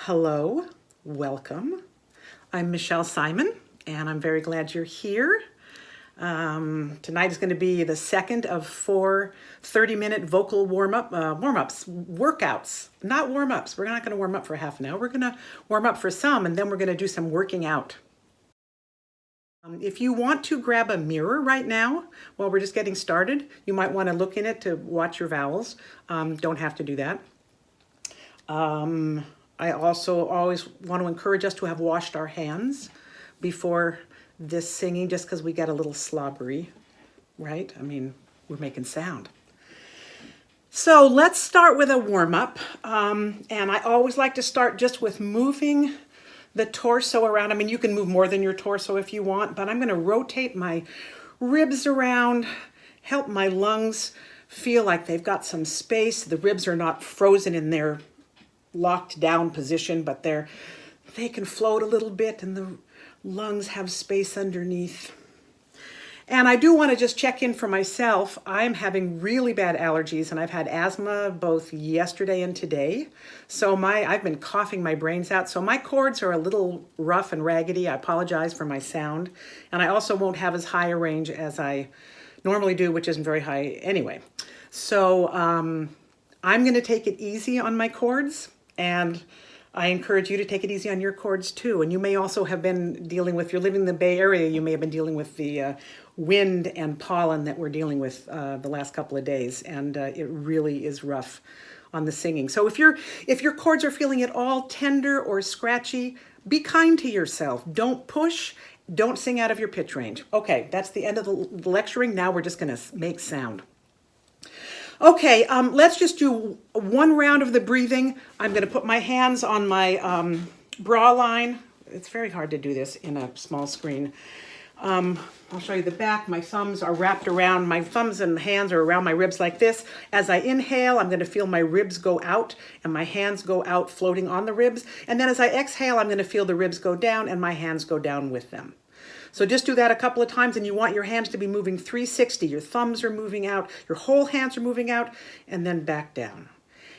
Hello, welcome. I'm Michelle Simon, and I'm very glad you're here. Tonight is going to be the second of four 30-minute vocal workouts, not warm-ups. We're not going to warm up for half an hour. We're going to warm up for some, and then we're going to do some working out. If you want to grab a mirror right now, while we're just getting started, you might want to look in it to watch your vowels. Don't have to do that. I also always want to encourage us to have washed our hands before this singing, just because we get a little slobbery, right? I mean, we're making sound. So let's start with a warm-up. And I always like to start just with moving the torso around. I mean, you can move more than your torso if you want, but I'm going to rotate my ribs around, help my lungs feel like they've got some space. The ribs are not frozen in their locked down position, but they can float a little bit and the lungs have space underneath. And I do want to just check in for myself. I'm having really bad allergies and I've had asthma both yesterday and today. So I've been coughing my brains out. So my cords are a little rough and raggedy. I apologize for my sound. And I also won't have as high a range as I normally do, which isn't very high anyway. So I'm going to take it easy on my cords. And I encourage you to take it easy on your cords too. And you may also have been dealing with, if you're living in the Bay Area, you may have been dealing with the wind and pollen that we're dealing with the last couple of days. And it really is rough on the singing. So if your cords are feeling at all tender or scratchy, be kind to yourself. Don't push. Don't sing out of your pitch range. Okay, that's the end of the lecturing. Now we're just going to make sound. Okay, let's just do one round of the breathing. I'm going to put my hands on my bra line. It's very hard to do this in a small screen. I'll show you the back. My thumbs are wrapped around, my thumbs and hands are around my ribs like this. As I inhale, I'm going to feel my ribs go out and my hands go out floating on the ribs. And then as I exhale, I'm going to feel the ribs go down and my hands go down with them. So just do that a couple of times and you want your hands to be moving 360. Your thumbs are moving out, your whole hands are moving out, and then back down.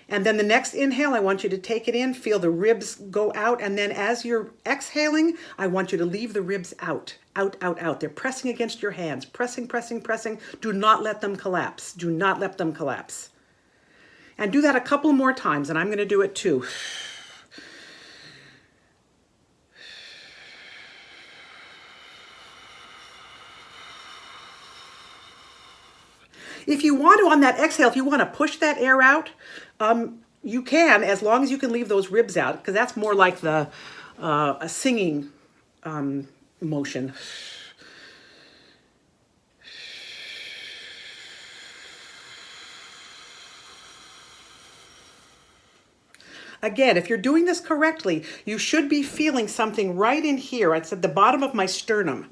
And then the next inhale, I want you to take it in, feel the ribs go out, and then as you're exhaling, I want you to leave the ribs out, out, out, out. They're pressing against your hands, pressing, pressing, pressing. Do not let them collapse. Do not let them collapse. And do that a couple more times, and I'm going to do it too. If you want to, on that exhale, if you want to push that air out, you can, as long as you can leave those ribs out, because that's more like a singing motion. Again, if you're doing this correctly, you should be feeling something right in here. It's at the bottom of my sternum,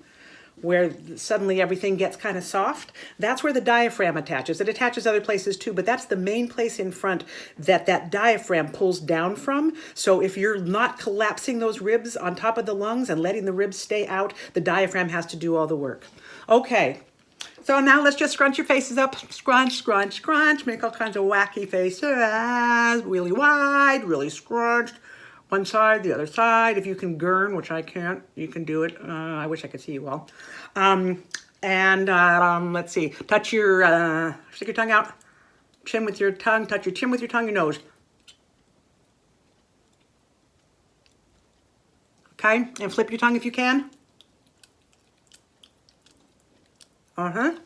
where suddenly everything gets kind of soft. That's where the diaphragm attaches. It attaches other places too, but that's the main place in front that diaphragm pulls down from. So if you're not collapsing those ribs on top of the lungs and letting the ribs stay out, the diaphragm has to do all the work. Okay, so now let's just scrunch your faces up. Scrunch, scrunch, scrunch. Make all kinds of wacky faces. Really wide, really scrunched. One side, the other side. If you can gurn, which I can't, you can do it. I wish I could see you all. Let's see. Touch your, stick your tongue out. Chin with your tongue. Touch your chin with your tongue, your nose. Okay, and flip your tongue if you can. And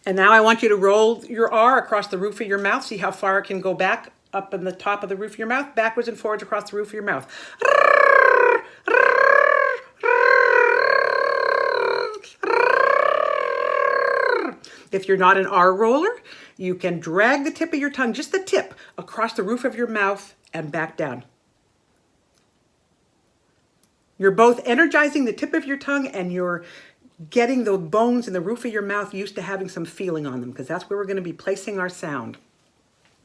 now I want you to roll your R across the roof of your mouth. See how far it can go back up in the top of the roof of your mouth, backwards and forwards across the roof of your mouth. If you're not an R roller, you can drag the tip of your tongue, just the tip, across the roof of your mouth and back down. You're both energizing the tip of your tongue and you're getting the bones in the roof of your mouth used to having some feeling on them, because that's where we're going to be placing our sound.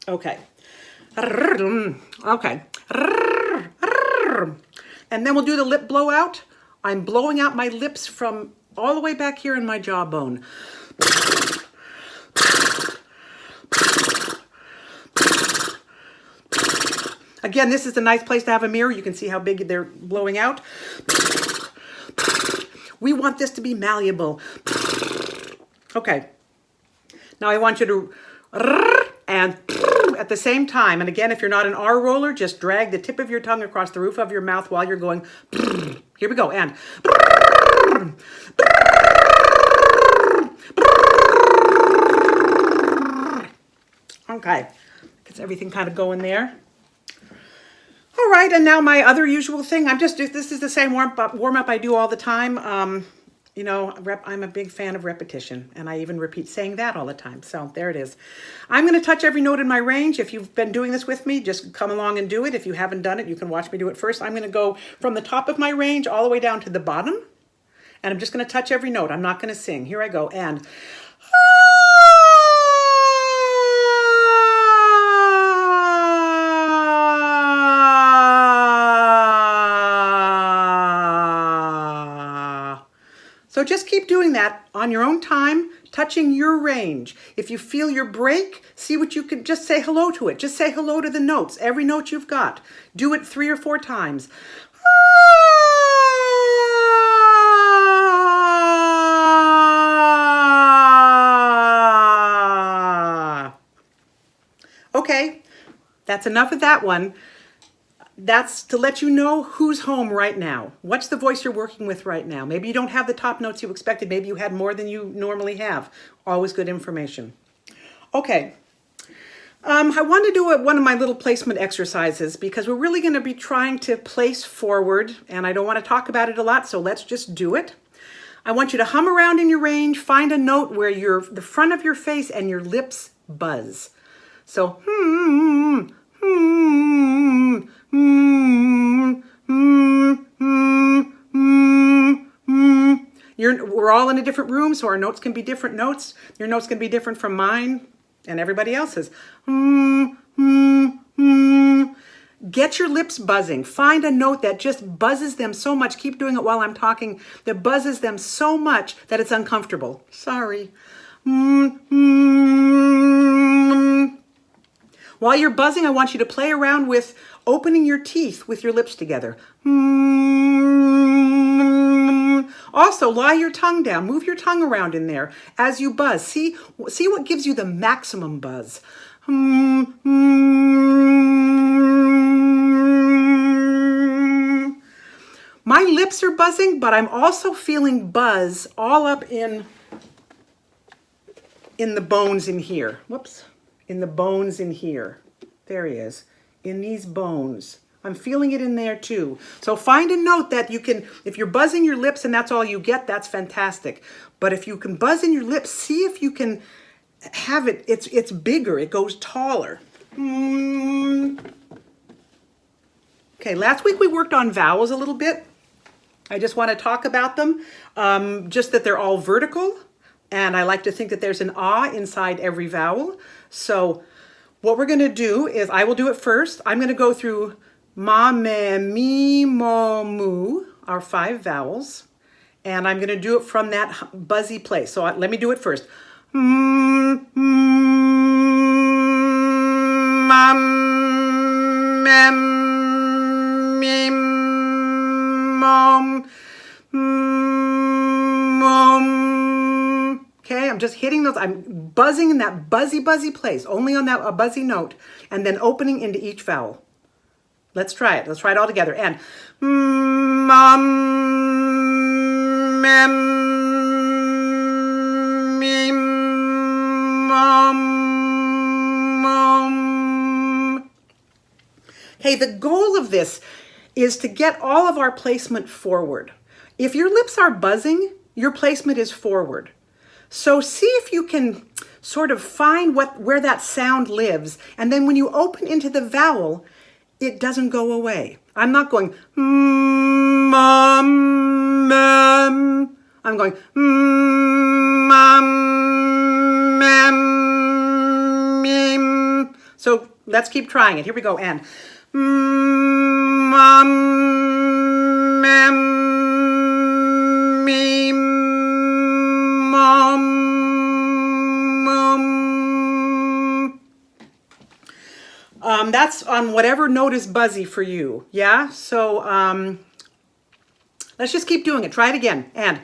Okay. Okay. And then we'll do the lip blowout. I'm blowing out my lips from all the way back here in my jawbone. Again, this is a nice place to have a mirror. You can see how big they're blowing out. We want this to be malleable. Okay. Now I want you to and at the same time. And again, if you're not an R roller, just drag the tip of your tongue across the roof of your mouth while you're going. Here we go. And okay. Gets everything kind of going there. All right, and now my other usual thing. This is the same warm up I do all the time. You know, I'm a big fan of repetition, and I even repeat saying that all the time. So there it is. I'm going to touch every note in my range. If you've been doing this with me, just come along and do it. If you haven't done it, you can watch me do it first. I'm going to go from the top of my range all the way down to the bottom, and I'm just going to touch every note. I'm not going to sing. Here I go. And so just keep doing that on your own time, touching your range. If you feel your break, see what you can, just say hello to it. Just say hello to the notes, every note you've got. Do it 3 or 4 times. Okay, that's enough of that one. That's to let you know who's home right now. What's the voice you're working with right now? Maybe you don't have the top notes you expected. Maybe you had more than you normally have. Always good information. Okay. I want to do one of my little placement exercises because we're really going to be trying to place forward, and I don't want to talk about it a lot, so let's just do it. I want you to hum around in your range, find a note where the front of your face and your lips buzz. So, we're all in a different room, so our notes can be different notes. Your notes can be different from mine and everybody else's. Get your lips buzzing. Find a note that just buzzes them so much. Keep doing it while I'm talking. That buzzes them so much that it's uncomfortable. Sorry. While you're buzzing, I want you to play around with opening your teeth with your lips together. Also, lie your tongue down. Move your tongue around in there as you buzz. See what gives you the maximum buzz. My lips are buzzing, but I'm also feeling buzz all up in the bones in here. Whoops. In the bones in here. There he is. In these bones. I'm feeling it in there too. So find a note that you can, if you're buzzing your lips and that's all you get, that's fantastic. But if you can buzz in your lips, see if you can have it, it's bigger, it goes taller. Okay, last week we worked on vowels a little bit. I just want to talk about them, just that they're all vertical. And I like to think that there's an ah inside every vowel. So what we're going to do is, I will do it first. I'm going to go through ma, me, mi, mo, mu, our 5 vowels. And I'm going to do it from that buzzy place. So let me do it first. Okay, I'm just hitting those. I'm buzzing in that buzzy place, only on a buzzy note, and then opening into each vowel. Let's try it. Let's try it all together. And okay, the goal of this is to get all of our placement forward. If your lips are buzzing, your placement is forward. So see if you can sort of find where that sound lives, and then when you open into the vowel, it doesn't go away. I'm not going I'm going So let's keep trying it. Here we go. And That's on whatever note is buzzy for you. Yeah. So let's just keep doing it. Try it again. And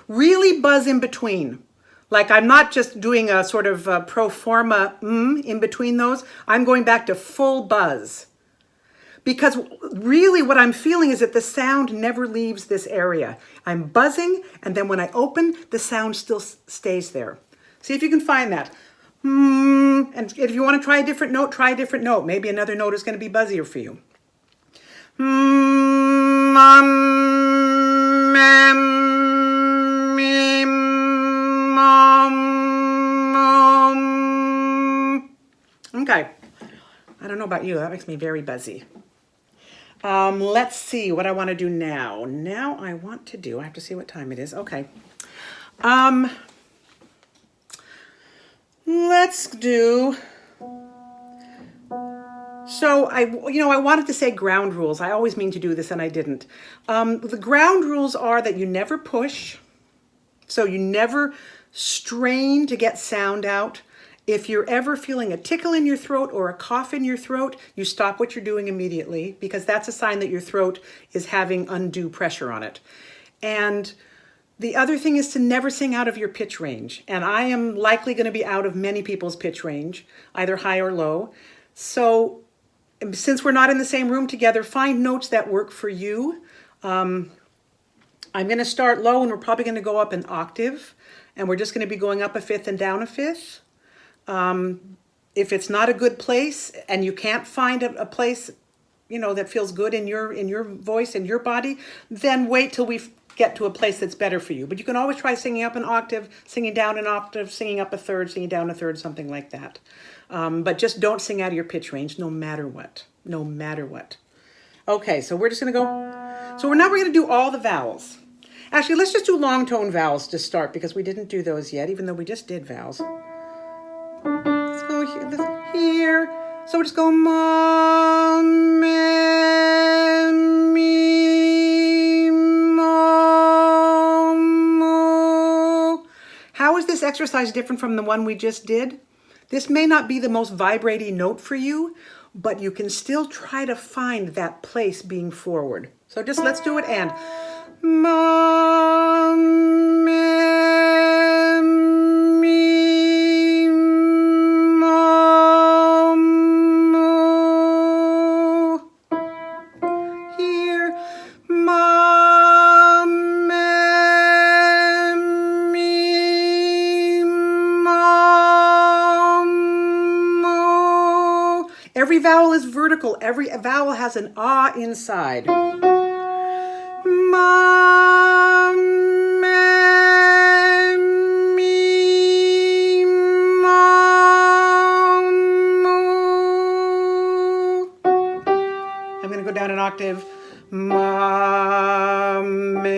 really buzz in between. Like I'm not just doing a sort of pro forma in between those. I'm going back to full buzz. Because really what I'm feeling is that the sound never leaves this area. I'm buzzing, and then when I open, the sound still stays there. See if you can find that. And if you want to try a different note, try a different note. Maybe another note is going to be buzzier for you. Okay. I don't know about you. That makes me very buzzy. Let's see what I want to do now. Now I have to see what time it is. Okay. Let's do, so I wanted to say ground rules. I always mean to do this and I didn't. The ground rules are that you never push. So you never strain to get sound out. If you're ever feeling a tickle in your throat or a cough in your throat, you stop what you're doing immediately because that's a sign that your throat is having undue pressure on it. And the other thing is to never sing out of your pitch range. And I am likely going to be out of many people's pitch range, either high or low. So since we're not in the same room together, find notes that work for you. I'm going to start low and we're probably going to go up an octave. And we're just going to be going up a fifth and down a fifth. If it's not a good place and you can't find a place, that feels good in your voice and your body, then wait till we get to a place that's better for you. But you can always try singing up an octave, singing down an octave, singing up a third, singing down a third, something like that. But just don't sing out of your pitch range, no matter what. No matter what. Okay, so we're just going to go. So now we're going to do all the vowels. Actually, let's just do long tone vowels to start because we didn't do those yet, even though we just did vowels. Let's go here. So we'll just go ma, me, mi, mo, mo. How is this exercise different from the one we just did? This may not be the most vibrating note for you, but you can still try to find that place being forward. So just let's do it and ma, me, mi, mo, mo. Here, ma, me, mi, mo, mo. Every vowel is vertical. Every vowel has an ah inside. Ma, me, mi, mo, mo. I'm going to go down an octave. Ma, me,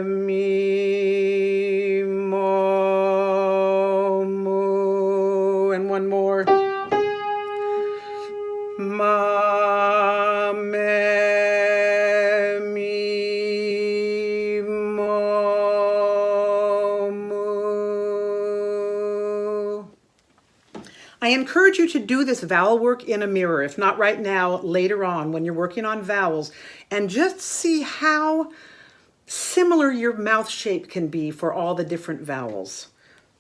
mi, mo, mo. And one more. Ma, me, mi, mo, mo. I encourage you to do this vowel work in a mirror, if not right now, later on when you're working on vowels, and just see how similar your mouth shape can be for all the different vowels.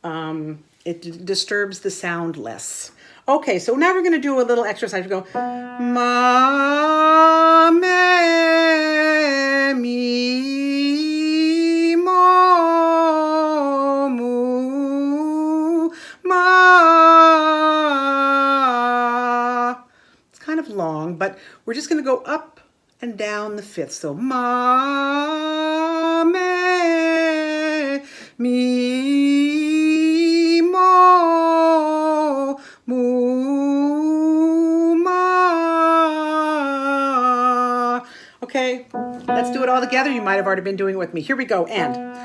It disturbs the sound less. Okay, so now we're going to do a little exercise. We go ma, me, mi, mo, mu, ma. It's kind of long, but we're just going to go up and down the fifth. So ma, me, mi, mo, mu, ma. Okay, let's do it all together. You might have already been doing it with me. Here we go. And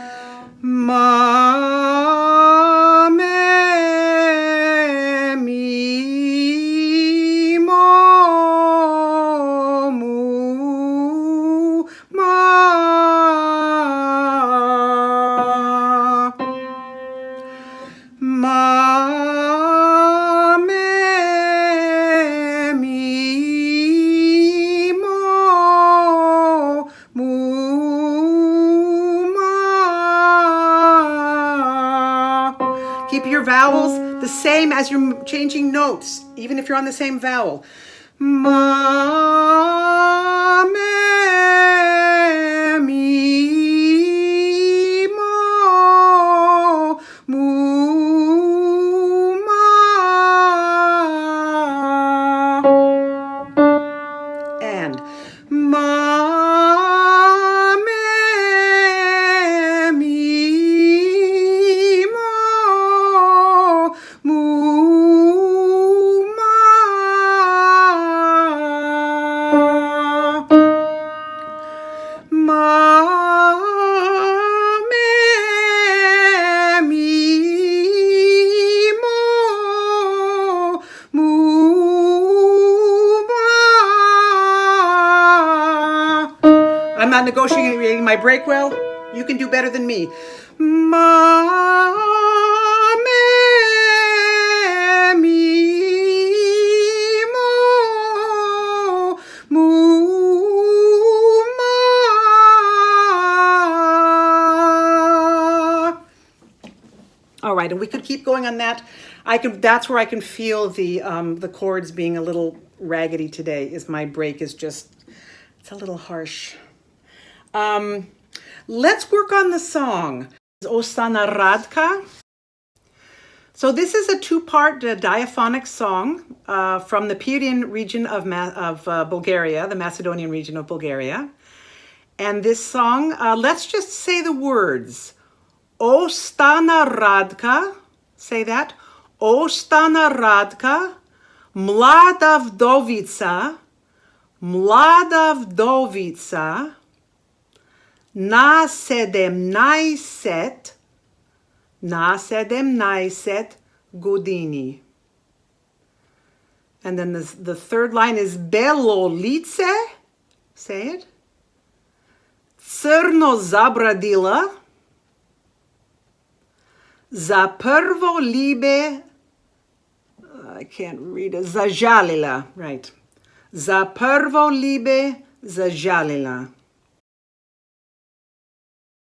ma, me, mi, mo, vowels the same as you're changing notes, even if you're on the same vowel. Ma, me, mi, mo, mu, ma. And ma, me, mi, mo, mu, ma. Ma, me, mi, mo, mu, ma. I'm not negotiating my break well. You can do better than me. Ma, me, mi, mo, mu, ma. All right, and we could keep going on that. That's where I can feel the chords being a little raggedy today. Is my break is just, it's a little harsh. Let's work on the song. Ostana Radka. So this is a two-part diaphonic song from the Pirin region of Bulgaria, the Macedonian region of Bulgaria. And this song, let's just say the words. Ostana Radka, say that. Ostana Radka, mlada vdovica, na sedemnaestet godini. And then the third line is belolice, say it. Crno zabradila, za prvo libe, I can't read it, zažalila, right. Za prvo libe zažalila.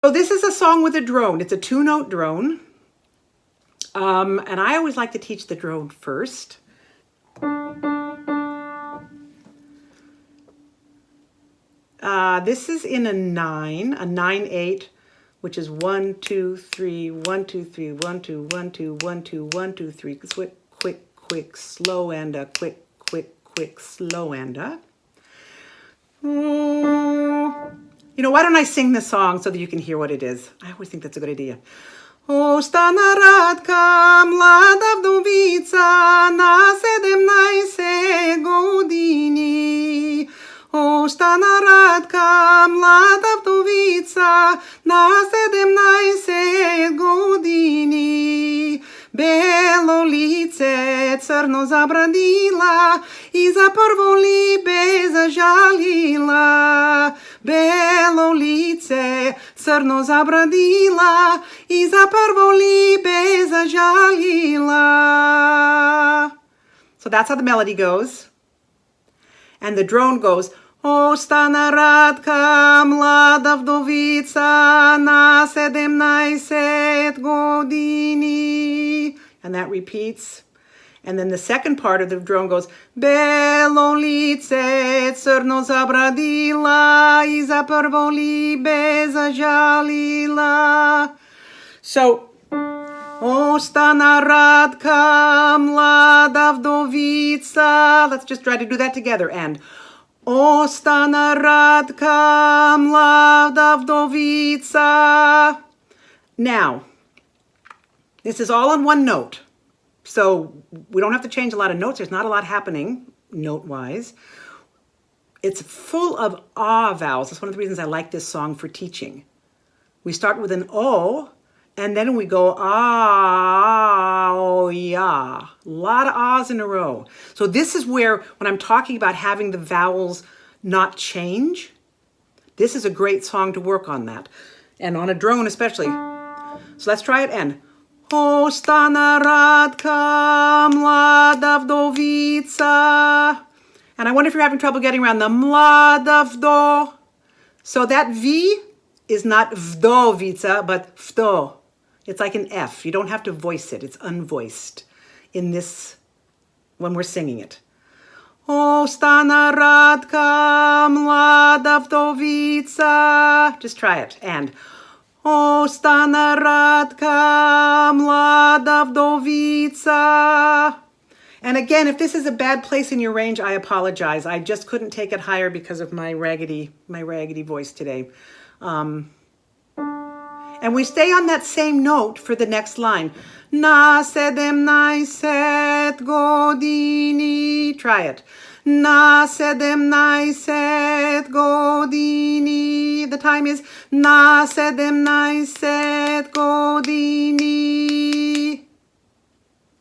So this is a song with a drone. It's a two-note drone. And I always like to teach the drone first. This is in a 9/8, which is 1, 2, 3, 1, 2, 3, 1, 2, 1, 2, 1, 2, 1, 2, 3. Quick, quick, quick, slow and a quick, quick, quick, slow and a. You know, why don't I sing the song so that you can hear what it is? I always think that's a good idea. Ostana Radka, mlada vdovica, na 17 godini. Ostana Radka, mlada vdovica, na 17 godini. Belo lice crno zabradila i za prvo libe zažalila. Belo lice crno zabradila i za prvo libe zažalila. So that's how the melody goes. And the drone goes, Ostana Radka, mlada vdovica, na 17 godini. And that repeats. And then the second part of the drone goes, Belo lice crno zabradila i za prvo libe zažalila. So, Ostana Radka, mlada vdovica. Let's just try to do that together. And Ostana Radka, mlada vdovica. Now, this is all on one note. So we don't have to change a lot of notes. There's not a lot happening note-wise. It's full of ah vowels. That's one of the reasons I like this song for teaching. We start with an O, and then we go ah, oh, yeah. A lot of ahs in a row. So this is where, when I'm talking about having the vowels not change, this is a great song to work on that. And on a drone especially. So let's try it. And Ostana Radka, mlada vdovica. And I wonder if you're having trouble getting around the mlada vdo. So that V is not vdovica, but vdo. It's like an F. You don't have to voice it. It's unvoiced in this, when we're singing it. O stana radka mlada vdovica. Just try it. And O stana radka mlada vdovica. And again, if this is a bad place in your range, I apologize. I just couldn't take it higher because of my raggedy voice today. And we stay on that same note for the next line. Na sedemnaest godini. Try it. Na sedemnaest godini. The time is na sedemnaest godini.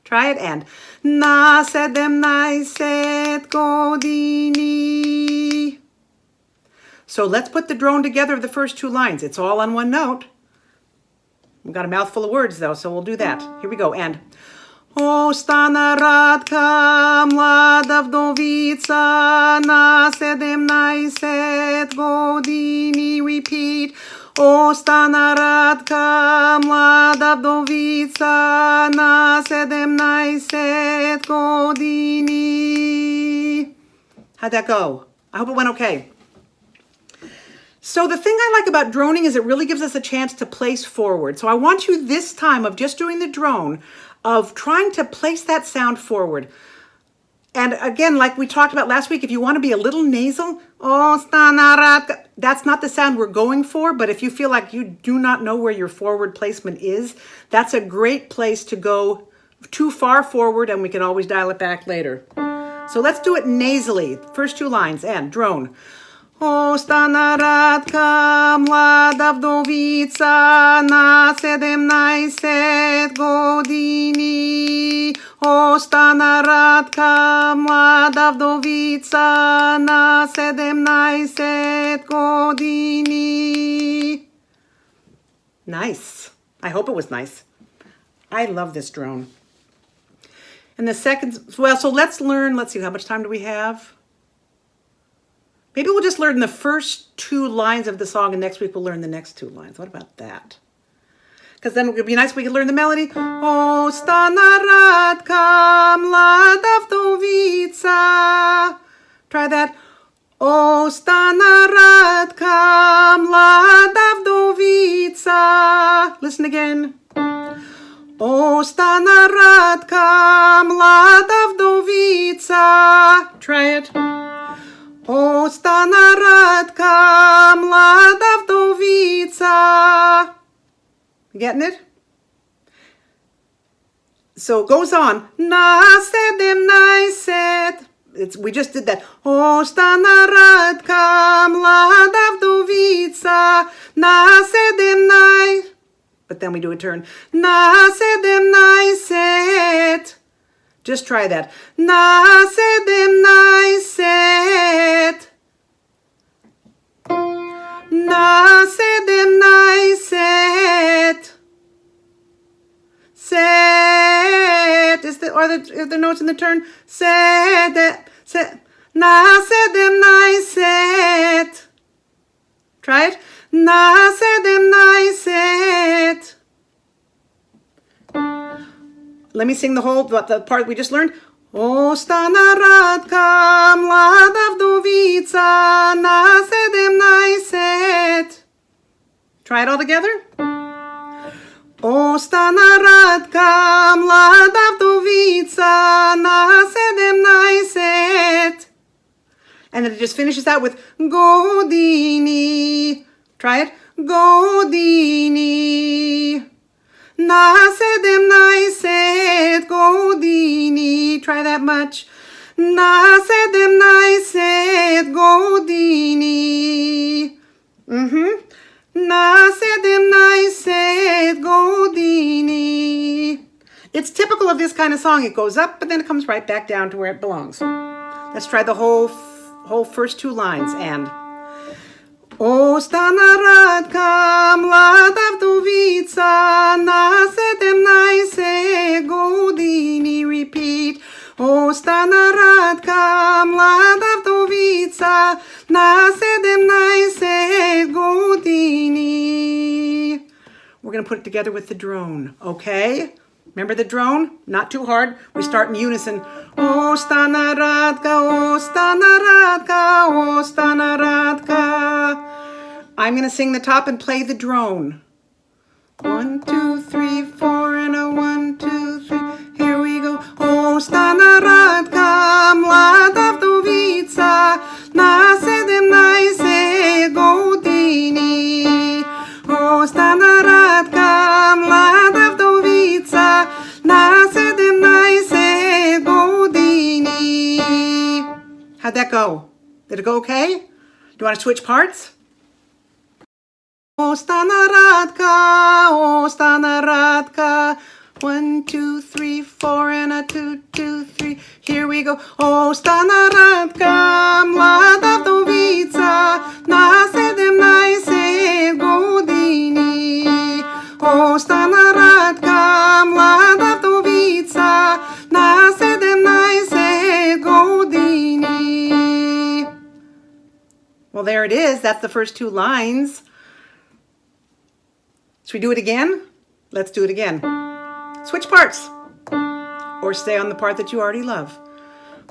Try it and na sedemnaest godini. So let's put the drone together of the first two lines. It's all on one note. We've got a mouthful of words though, so we'll do that. Here we go. And O stana radka mlada vdovica na sedemnaest godini. Repeat. O stana radka mlada vdovica na sedemnaest godini. How'd that go? I hope it went okay. So the thing I like about droning is it really gives us a chance to place forward. So I want you this time of just doing the drone, of trying to place that sound forward. And again, like we talked about last week, if you want to be a little nasal, that's not the sound we're going for. But if you feel like you do not know where your forward placement is, that's a great place to go too far forward, and we can always dial it back later. So let's do it nasally. First two lines, and drone. O stana radka mlada vdovica na sedemnaest godini. O stana radka mlada vdovica na sedemnaest godini. Nice. I hope it was nice. I love this drone. And the second, well, so let's see, how much time do we have? Maybe we'll just learn the first two lines of the song, and next week we'll learn the next two lines. What about that? Because then it would be nice if we could learn the melody. O stana radka mlada vdovica. Try that. O stana radka mlada vdovica. Listen again. O stana radka mlada vdovica. Try it. O stana radka mlada vdovica. You getting it? So it goes on. Na sedemnaest. We just did that. O stana radka mlada vdovica. Na sedemnaest. But then we do a turn. Na sedemnaest. Just try that. Na sedemnaest. Na sedemnaest. Set. Are the notes in the turn? Na sedemnaest. Try it. Na sedemnaest. Let me sing the part we just learned. O stana radka mlada vdovica na sedemnaest. Try it all together. O stana radka mlada vdovica na sedemnaest. And then it just finishes out with godini. Try it. Godini. Na sedemnaest godini. Try that much. Na sedemnaest godini. Na sedemnaest godini. It's typical of this kind of song. It goes up, but then it comes right back down to where it belongs. Let's try the whole first two lines. And O stana radka mlada vdovica na sedemnaest godini. Repeat. O stana radka mlada vdovica na sedemnaest godini. We're going to put it together with the drone, okay? Remember the drone? Not too hard. We start in unison. Ostana Radka, Ostana Radka, Ostana Radka. I'm going to sing the top and play the drone. 1, 2, 3, 4, and a 1, 2, 3. Here we go. Ostana Radka, mlada vdovica, na 17 godini. Ostana Radka, mlada vdovica, na 17 godini. How'd that go? Did it go okay? Do you want to switch parts? Ostana Radka, 1, 2, 3, 4, and a 2, 2, 3. Here we go. Ostana Radka, mlada vdovica, na 17 godini. Ostana Radka, mlada vdovica, na 17 godini. Well, there it is. That's the first 2 lines. Should we do it again? Let's do it again. Switch parts. Or stay on the part that you already love.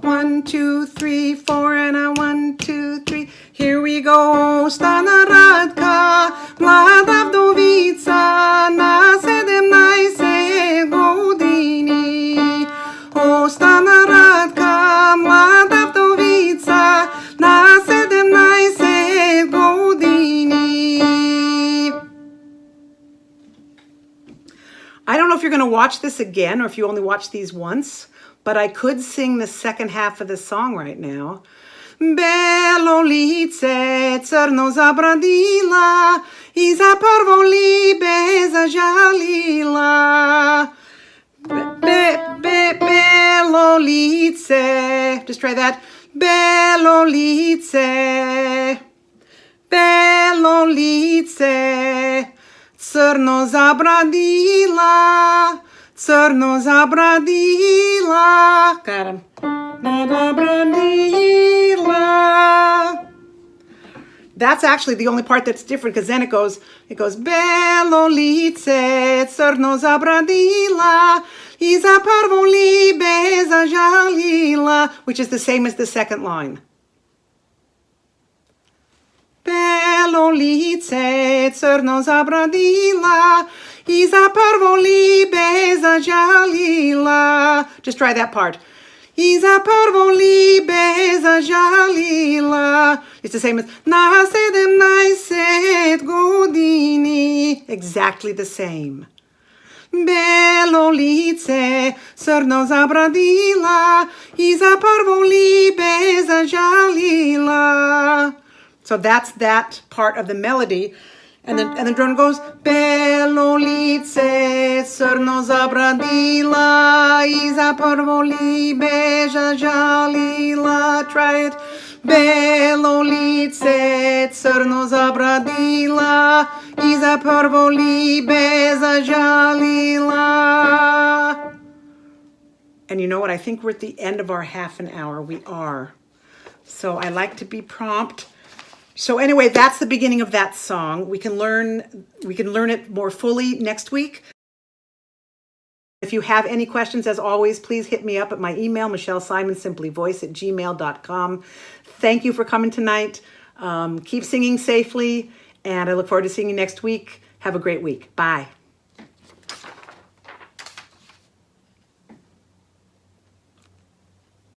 1, 2, 3, 4, and a 1, 2, 3. Here we go. Ostana Radka, mlada vdovica, na 17 godini. Ostana Radka, mlada vdovica, na 17 godini. I don't know if you're going to watch this again or if you only watch these once, but I could sing the second half of the song right now. Belo lice crno zabradila I za prvo libe zažalila. Belo lice. Just try that. Belo lice. Belo lice. Crno zabradila, crno zabradila. Got him. Zabradila. That's actually the only part that's different because then it goes Belo lice, crno zabradila, I za prvo libe zažalila, which is the same as the second line. Belo lice, crno zabradila, I za prvo libe zažalila. Just try that part. I za prvo libe zažalila. It's the same as na 17 godini. Exactly the same. Belo lice, crno zabradila, I za prvo libe zažalila. So that's that part of the melody. And the drone goes, Belo lice, crno zabradila, I za prvo libe zažalila. Try it. Belo lice, crno zabradila, I za prvo libe zažalila. And you know what? I think we're at the end of our half an hour. We are. So I like to be prompt. So anyway, that's the beginning of that song. We can learn it more fully next week. If you have any questions, as always, please hit me up at my email, michellesimonsimplyvoice@gmail.com. Thank you for coming tonight. Keep singing safely, and I look forward to seeing you next week. Have a great week. Bye.